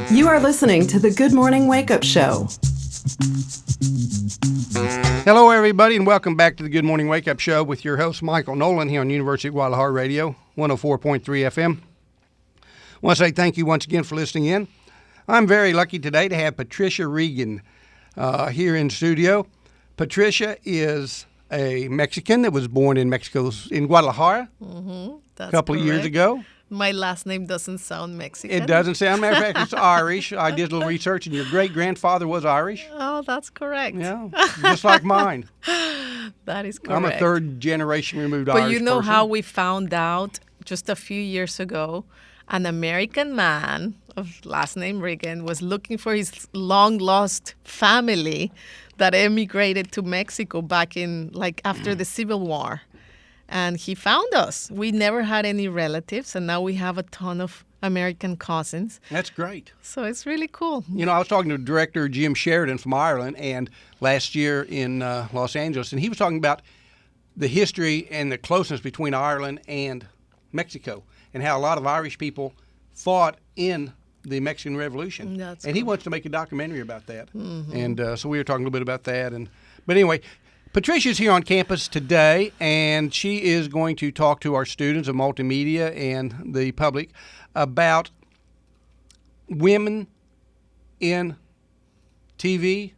You are listening to the Good Morning Wake Up Show. Hello, everybody, and welcome back to the Good Morning Wake Up Show with your host, Michael Nolen, here on University of Guadalajara Radio, 104.3 FM. I want to say thank you once again for listening in. I'm very lucky today to have Patricia Riggen here in studio. Patricia is a Mexican that was born in Mexico, in Guadalajara, That's a couple of years ago. My last name doesn't sound Mexican. It doesn't sound, matter of fact, it's Irish. I did a little research, and your great-grandfather was Irish. Oh, that's correct. Yeah, just like mine. That is correct. I'm a third-generation removed Irish But you know person. how we found out just a few years ago, an American man of last name Riggen was looking for his long-lost family that emigrated to Mexico back in, after the Civil War. And he found us. We never had any relatives, and now we have a ton of American cousins. That's great. So it's really cool. You know, I was talking to director Jim Sheridan from Ireland and last year in Los Angeles, and he was talking about the history and the closeness between Ireland and Mexico and how a lot of Irish people fought in the Mexican Revolution. That's and he cool. wants to make a documentary about that. And so we were talking a little bit about that. But anyway, Patricia's here on campus today, and she is going to talk to our students of multimedia and the public about women in TV,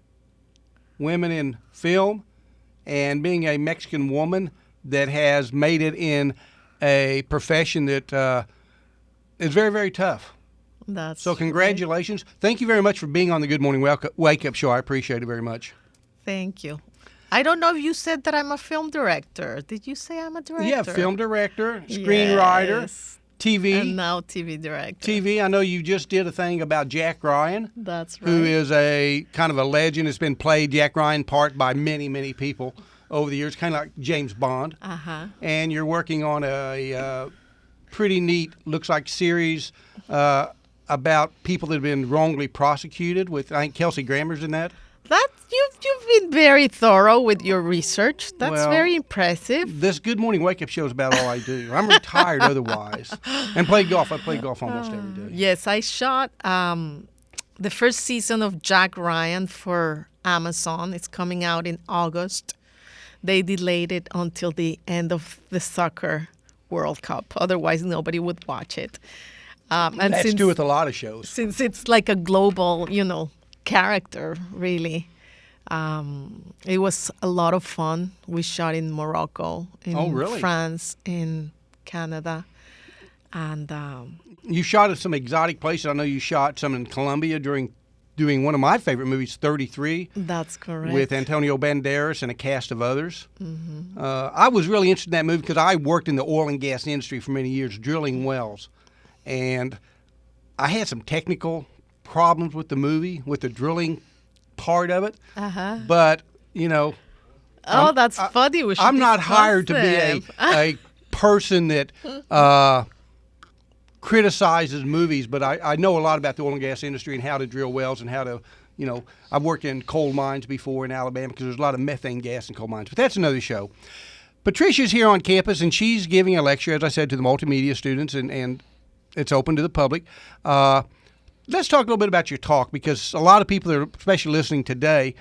women in film, and being a Mexican woman that has made it in a profession that is very, very tough. So congratulations. Thank you very much for being on the Good Morning Wake Up Show. I appreciate it very much. Thank you. I don't know if you said that I'm a film director. Did you say I'm a director? Yeah, film director, screenwriter, Yes. TV. And now TV director. TV. I know you just did a thing about Jack Ryan, That's right. who is a kind of a legend. It's been played Jack Ryan part by many, many people over the years, kind of like James Bond. Uh-huh. And you're working on a pretty neat, looks like series about people that have been wrongly prosecuted with, I think Kelsey Grammer's in that. You've been very thorough with your research. That's Well, very impressive. This Good Morning Wake Up Show is about all I do. I'm retired otherwise. And play golf. I play golf almost every day. Yes, I shot the first season of Jack Ryan for Amazon. It's coming out in August. They delayed it until the end of the soccer World Cup. Otherwise, nobody would watch it. And That's since, true with a lot of shows. since it's like a global, character, really. It was a lot of fun. We shot in Morocco, in Oh, really? France, in Canada, and You shot at some exotic places. I know you shot some in Colombia during doing one of my favorite movies, 33, that's correct. with Antonio Banderas and a cast of others. I was really interested in that movie because I worked in the oil and gas industry for many years, drilling wells. And I had some technical problems with the movie, with the drilling part of it. But, that's funny. We should I'm not discuss hired to them. be a person that criticizes movies, but I know a lot about the oil and gas industry and how to drill wells and how to, I've worked in coal mines before in Alabama because there's a lot of methane gas in coal mines. But that's another show. Patricia's here on campus, and she's giving a lecture, as I said, to the multimedia students, and it's open to the public. Let's talk a little bit about your talk, because a lot of people that are especially listening today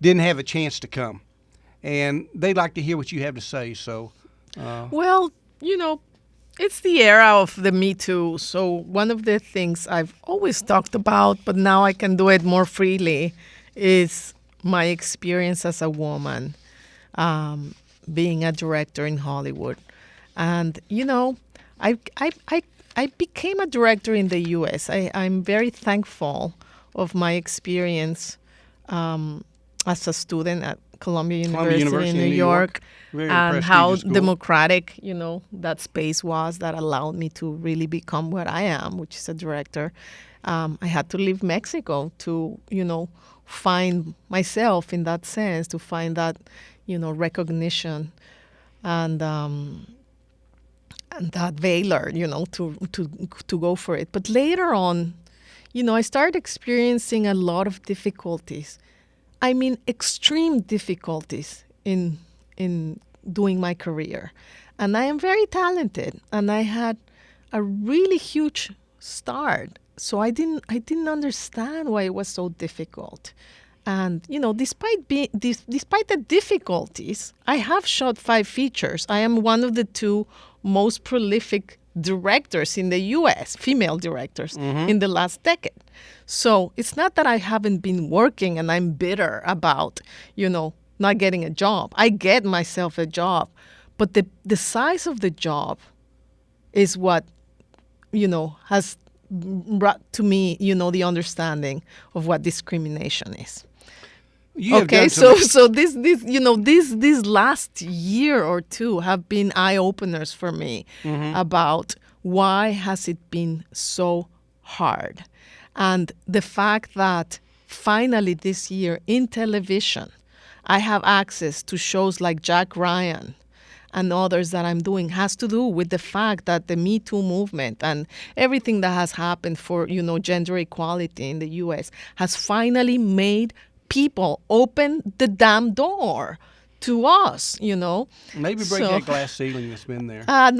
didn't have a chance to come, and they'd like to hear what you have to say. So, Well, it's the era of the Me Too. So one of the things I've always talked about, but now I can do it more freely, is my experience as a woman, being a director in Hollywood. And, I became a director in the U.S. I'm very thankful of my experience as a student at Columbia University in New York. Very And how prestigious school. democratic, that space was that allowed me to really become what I am, which is a director. I had to leave Mexico to, find myself in that sense, to find that, recognition and that valor, to go for it. But later on, I started experiencing a lot of difficulties. I mean, extreme difficulties in doing my career. And I am very talented. And I had a really huge start. So I didn't understand why it was so difficult. And despite the difficulties, I have shot 5 features. I am one of the 2 most prolific directors in the U.S., female directors, in the last decade. So it's not that I haven't been working and I'm bitter about, not getting a job. I get myself a job, but the size of the job is what, has brought to me, the understanding of what discrimination is. Okay, so this last year or 2 have been eye openers for me about why has it been so hard, and the fact that finally this year in television, I have access to shows like Jack Ryan and others that I'm doing has to do with the fact that the Me Too movement and everything that has happened for gender equality in the U.S. has finally made people open the damn door to us, Maybe break that glass ceiling that's been there. I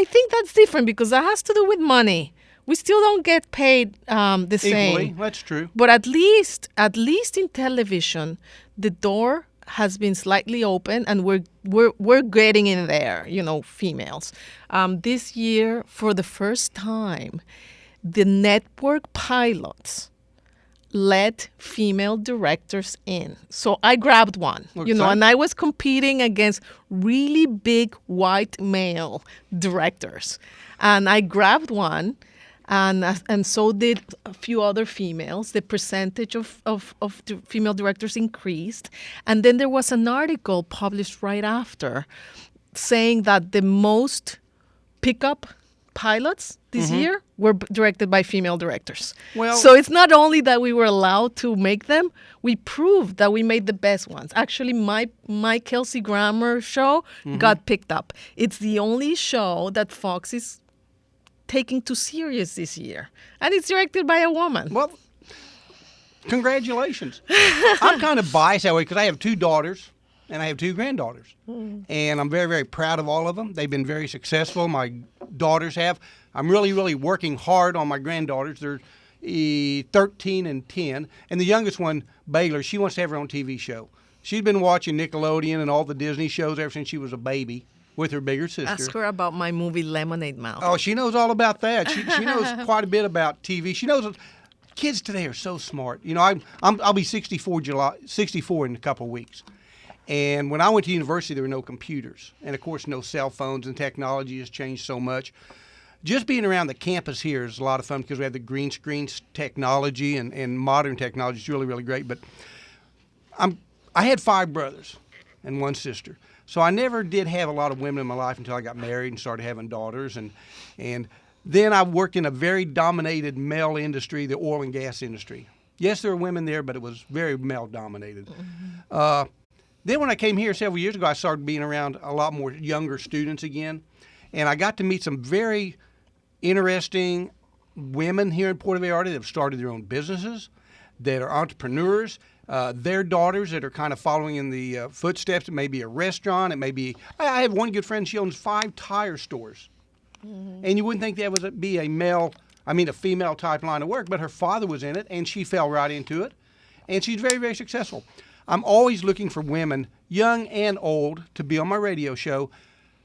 think that's different because that has to do with money. We still don't get paid the same. Equally, that's true. But at least in television, the door has been slightly open, and we're getting in there, females. This year, for the first time, the network pilots let female directors in. So I grabbed one, and I was competing against really big white male directors. And I grabbed one, and so did a few other females. The percentage of female directors increased. And then there was an article published right after saying that the most pickup pilots this year were directed by female directors. Well, so it's not only that we were allowed to make them, we proved that we made the best ones. Actually, my Kelsey Grammer show got picked up. It's the only show that Fox is taking too serious this year. And it's directed by a woman. Well, congratulations. I'm kind of biased that way because I have 2 daughters. And I have 2 granddaughters. And I'm very, very proud of all of them. They've been very successful. My daughters have. I'm really, really working hard on my granddaughters. They're 13 and 10. And the youngest one, Baylor, she wants to have her own TV show. She's been watching Nickelodeon and all the Disney shows ever since she was a baby with her bigger sister. Ask her about my movie Lemonade Mouth. Oh, she knows all about that. She knows quite a bit about TV. She knows. Kids today are so smart. I'll be 64 in a couple of weeks. And when I went to university, there were no computers. And, of course, no cell phones, and technology has changed so much. Just being around the campus here is a lot of fun because we have the green screen technology and modern technology. It's really, really great. But I had 5 brothers and 1 sister. So I never did have a lot of women in my life until I got married and started having daughters. And then I worked in a very dominated male industry, the oil and gas industry. Yes, there were women there, but it was very male-dominated. Then when I came here several years ago, I started being around a lot more younger students again. And I got to meet some very interesting women here in Puerto Vallarta that have started their own businesses, that are entrepreneurs, their daughters that are kind of following in the footsteps. It may be a restaurant. It may be – I have one good friend. She owns 5 tire stores. And you wouldn't think that would be a female type line of work, but her father was in it, and she fell right into it. And she's very, very successful. I'm always looking for women, young and old, to be on my radio show.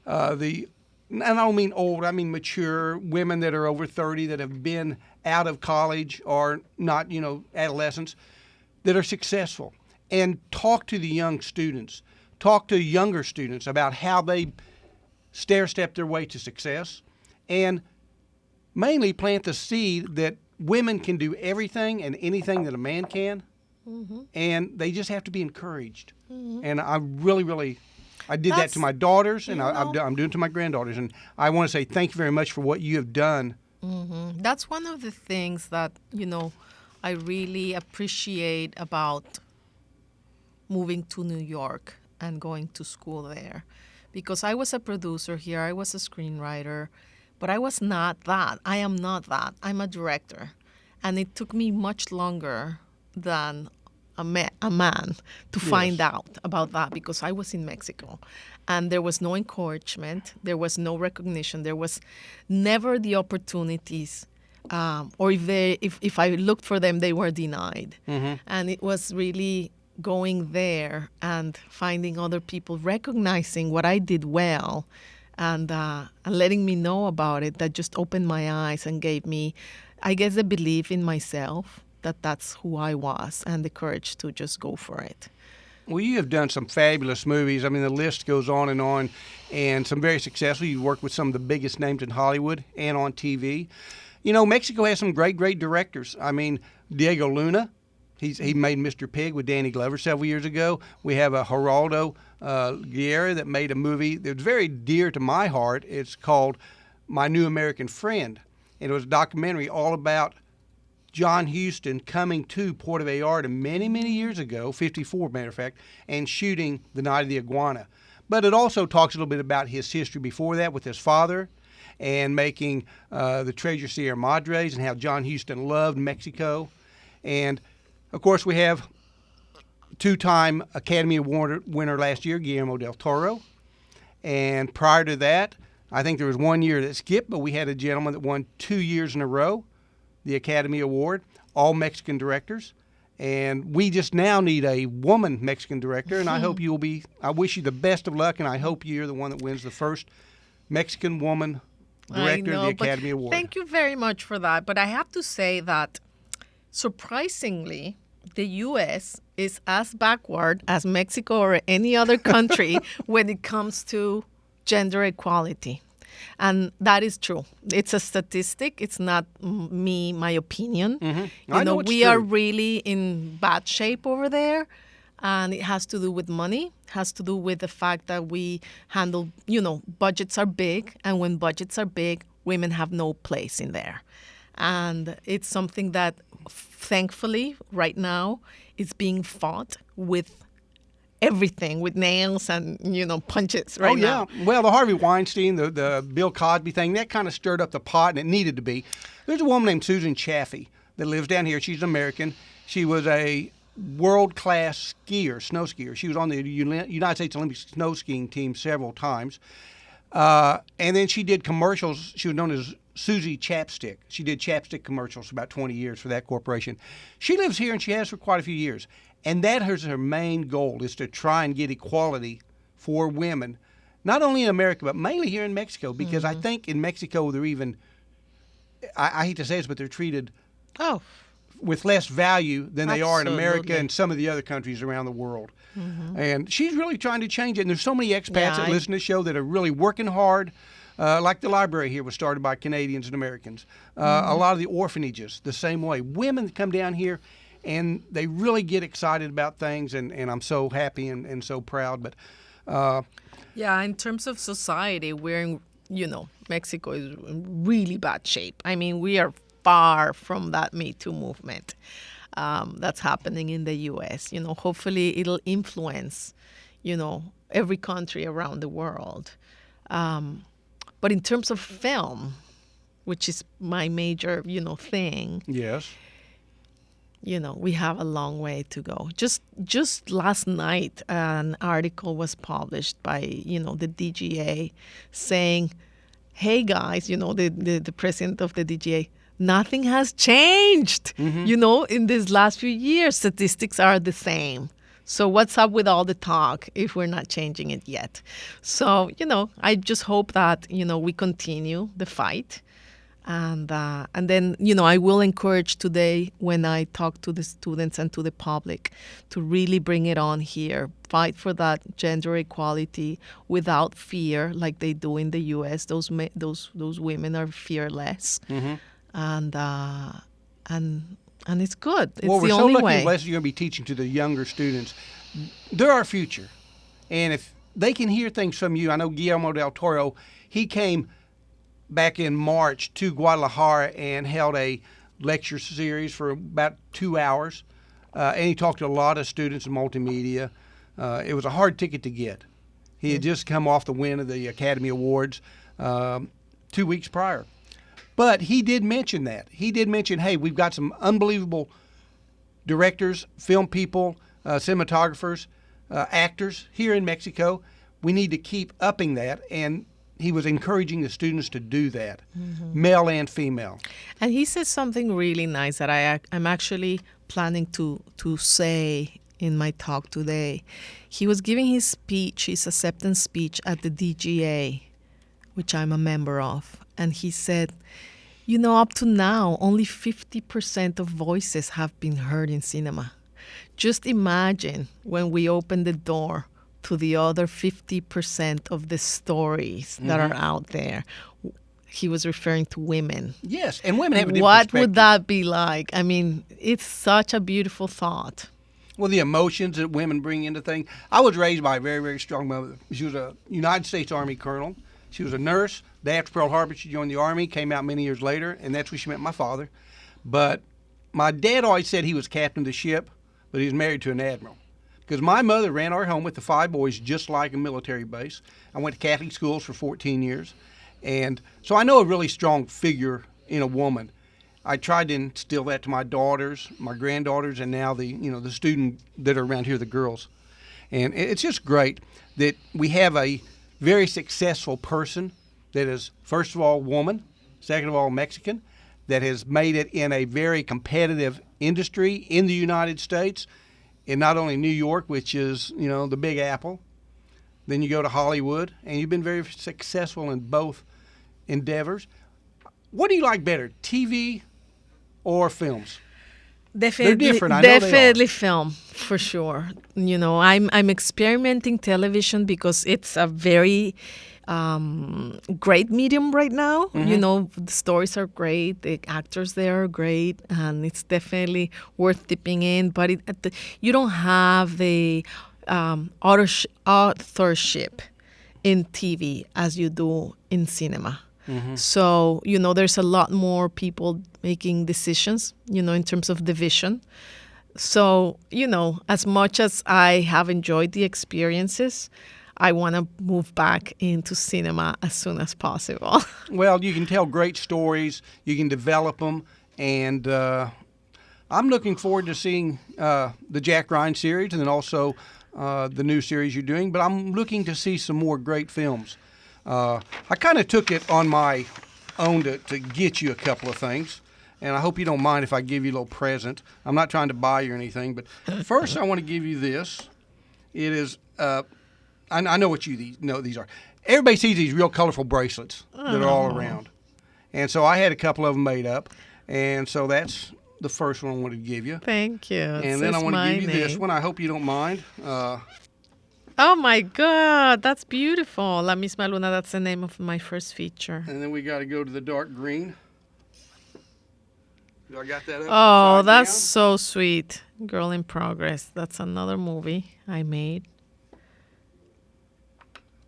And I don't mean old, I mean mature, women that are over 30 that have been out of college or not, adolescents, that are successful. And talk to the young students, talk to younger students about how they stair-step their way to success, and mainly plant the seed that women can do everything and anything that a man can. And they just have to be encouraged. And I really, I did that to my daughters, and I'm doing it to my granddaughters. And I want to say thank you very much for what you have done. That's one of the things that, I really appreciate about moving to New York and going to school there. Because I was a producer here, I was a screenwriter, but I was not that. I am not that. I'm a director. And it took me much longer than a man to find out about that because I was in Mexico and there was no encouragement, there was no recognition, there was never the opportunities or if I looked for them, they were denied. And it was really going there and finding other people recognizing what I did well, and letting me know about it, that just opened my eyes and gave me, I guess, the belief in myself that that's who I was, and the courage to just go for it. Well, you have done some fabulous movies. I mean, the list goes on, and some very successful. You've worked with some of the biggest names in Hollywood and on TV. You know, Mexico has some great directors. I mean, Diego Luna, he made Mr. Pig with Danny Glover several years ago. We have a Geraldo Guerra that made a movie that's very dear to my heart. It's called My New American Friend. And it was a documentary all about John Huston coming to Puerto Vallarta many, many years ago, 54, matter of fact, and shooting The Night of the Iguana. But it also talks a little bit about his history before that with his father and making the Treasure Sierra Madres, and how John Huston loved Mexico. And, of course, we have two-time Academy Award winner last year, Guillermo del Toro. And prior to that, I think there was 1 year that skipped, but we had a gentleman that won 2 years in a row the Academy Award, all Mexican directors. And we just now need a woman Mexican director, and I hope I wish you the best of luck, and I hope you're the one that wins the first Mexican woman director of the Academy Award. Thank you very much for that. But I have to say that, surprisingly, the U.S. is as backward as Mexico or any other country when it comes to gender equality. And that is true. It's a statistic. It's not my opinion. I know it's we true. are really in bad shape over there. And it has to do with money. It has to do with the fact that we handle, budgets are big. And when budgets are big, women have no place in there. And it's something that, thankfully, right now, is being fought with everything, with nails and, punches right now. Well, the Harvey Weinstein, the Bill Cosby thing, that kind of stirred up the pot, and it needed to be. There's a woman named Susan Chaffee that lives down here. She's an American. She was a world-class snow skier. She was on the United States Olympic snow skiing team several times. And then she did commercials. She was known as Susie Chapstick. She did chapstick commercials for about 20 years for that corporation. She lives here, and she has for quite a few years. And that is her main goal, is to try and get equality for women, not only in America, but mainly here in Mexico, because I think in Mexico they're even, I hate to say this, but they're treated with less value than they are in America and some of the other countries around the world. And she's really trying to change it. And there's so many expats that listen to the show that are really working hard. Like the library here was started by Canadians and Americans. A lot of the orphanages, the same way. Women come down here, and they really get excited about things, and I'm so happy and so proud. But in terms of society, we're in, Mexico is in really bad shape. I mean, we are far from that Me Too movement that's happening in the U.S. Hopefully it'll influence, every country around the world. But in terms of film, which is my major, thing. Yes. We have a long way to go. Just last night, an article was published by, the DGA saying, hey, guys, the president of the DGA, nothing has changed, in these last few years. Statistics are the same. So what's up with all the talk if we're not changing it yet? So, I just hope that, we continue the fight. And then, I will encourage today when I talk to the students and to the public to really bring it on here. Fight for that gender equality without fear like they do in the U.S. Those women are fearless. And it's good. It's we're the so only lucky way. the lessons you're going to be teaching to the younger students. They're our future. And if they can hear things from you, I know Guillermo del Toro, he came back in March to Guadalajara and held a lecture series for about 2 hours. And he talked to a lot of students in multimedia. It was a hard ticket to get. He had just come off the win of the Academy Awards 2 weeks prior. But he did mention that. He did mention, hey, we've got some unbelievable directors, film people, cinematographers, actors here in Mexico. We need to keep upping that. And he was encouraging the students to do that, male and female. And he said something really nice that I'm actually planning to say in my talk today. He was giving his speech, his acceptance speech at the DGA, which I'm a member of. And he said, up to now, only 50% of voices have been heard in cinema. Just imagine when we open the door to the other 50% of the stories that are out there. He was referring to women. Yes, and women have a different What perspective. would that be like? I mean, it's such a beautiful thought. Well, the emotions that women bring into things. I was raised by a very, very strong mother. She was a United States Army colonel. She was a nurse. Day after Pearl Harbor, she joined the Army, came out many years later, and that's where she met my father. But my dad always said he was captain of the ship, but he was married to an admiral. Because my mother ran our home with the 5 boys just like a military base. I went to Catholic schools for 14 years. And so I know a really strong figure in a woman. I tried to instill that to my daughters, my granddaughters, and now the student that are around here, the girls. And it's just great that we have a very successful person that is, first of all, woman, second of all, Mexican, that has made it in a very competitive industry in the United States, in not only New York, which is, the Big Apple. Then you go to Hollywood, and you've been very successful in both endeavors. What do you like better, TV or films? Definitely, They're different. I know definitely they are. Film, for sure. I'm experimenting television because it's a very great medium right now. The stories are great, the actors there are great, and it's definitely worth dipping in. But you don't have the authorship in TV as you do in cinema. So, there's a lot more people making decisions, in terms of division. So, as much as I have enjoyed the experiences, I want to move back into cinema as soon as possible. Well, you can tell great stories, you can develop them, and I'm looking forward to seeing the Jack Ryan series and then also the new series you're doing, but I'm looking to see some more great films. I kind of took it on my own to get you a couple of things, and I hope you don't mind if I give you a little present. I'm not trying to buy you anything, but first I want to give you this. It is, I know what these are. Everybody sees these real colorful bracelets that are all around, and so I had a couple of them made up, and so that's the first one I wanted to give you. Thank you. And then I want to give you this one. I hope you don't mind. Oh my God, that's beautiful. La Misma Luna, that's the name of my first feature. And then we got to go to the dark green. I got that up. Oh, that's down. so sweet. Girl in Progress. That's another movie I made.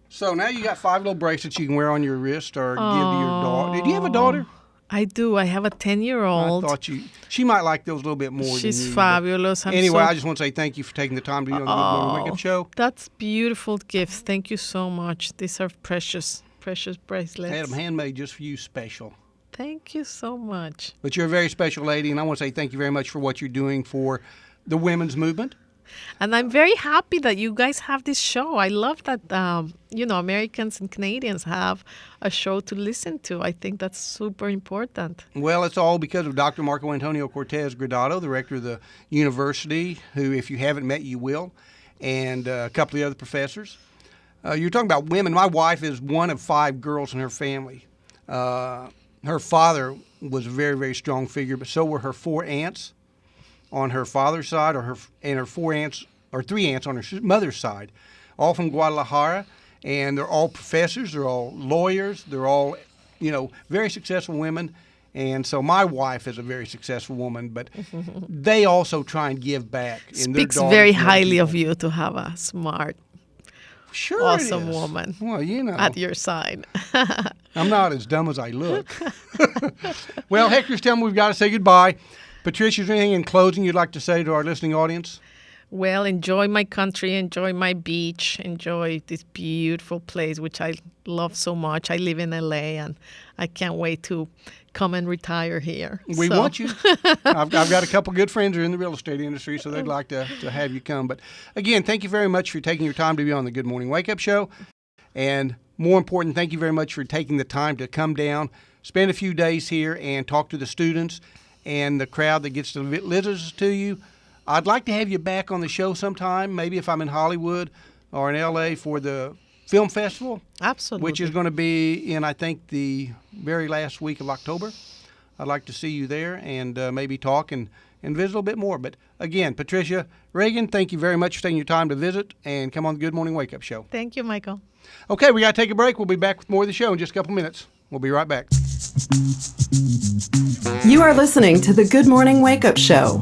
So now you got 5 little bracelets you can wear on your wrist or give to your daughter. Did you have a daughter? I do. I have a 10-year-old. I thought she might like those a little bit more than you. She's fabulous. Anyway, I just want to say thank you for taking the time to be on the Good Morning Wake Up Show. That's beautiful gifts. Thank you so much. These are precious, precious bracelets. I had them handmade just for you, special. Thank you so much. But you're a very special lady, and I want to say thank you very much for what you're doing for the women's movement. And I'm very happy that you guys have this show. I love that, Americans and Canadians have a show to listen to. I think that's super important. Well, it's all because of Dr. Marco Antonio Cortez Gradado, the rector of the university, who, if you haven't met, you will, and a couple of the other professors. You're talking about women. My wife is one of 5 girls in her family. Her father was a very, very strong figure, but so were her 4 aunts on her father's side, and her 4 aunts, or 3 aunts on her mother's side, all from Guadalajara, and they're all professors, they're all lawyers, they're all, very successful women, and so my wife is a very successful woman, but they also try and give back. Speaks very highly of you to have a smart, awesome it is. Woman. Well, at your side. I'm not as dumb as I look. Well, Hector's telling me we've got to say goodbye. Patricia, is there anything in closing you'd like to say to our listening audience? Well, enjoy my country, enjoy my beach, enjoy this beautiful place, which I love so much. I live in LA, and I can't wait to come and retire here. We want you. I've got a couple good friends who are in the real estate industry, so they'd like to have you come. But again, thank you very much for taking your time to be on the Good Morning Wake Up Show. And more important, thank you very much for taking the time to come down, spend a few days here, and talk to the students and the crowd that gets to listen to you. I'd like to have you back on the show sometime, maybe if I'm in Hollywood or in L.A. for the film festival. Absolutely. Which is going to be in, I think, the very last week of October. I'd like to see you there and maybe talk and visit a little bit more. But again, Patricia, Riggen, thank you very much for taking your time to visit and come on the Good Morning Wake Up Show. Thank you, Michael. Okay, we got to take a break. We'll be back with more of the show in just a couple minutes. We'll be right back. You are listening to the Good Morning Wake Up Show.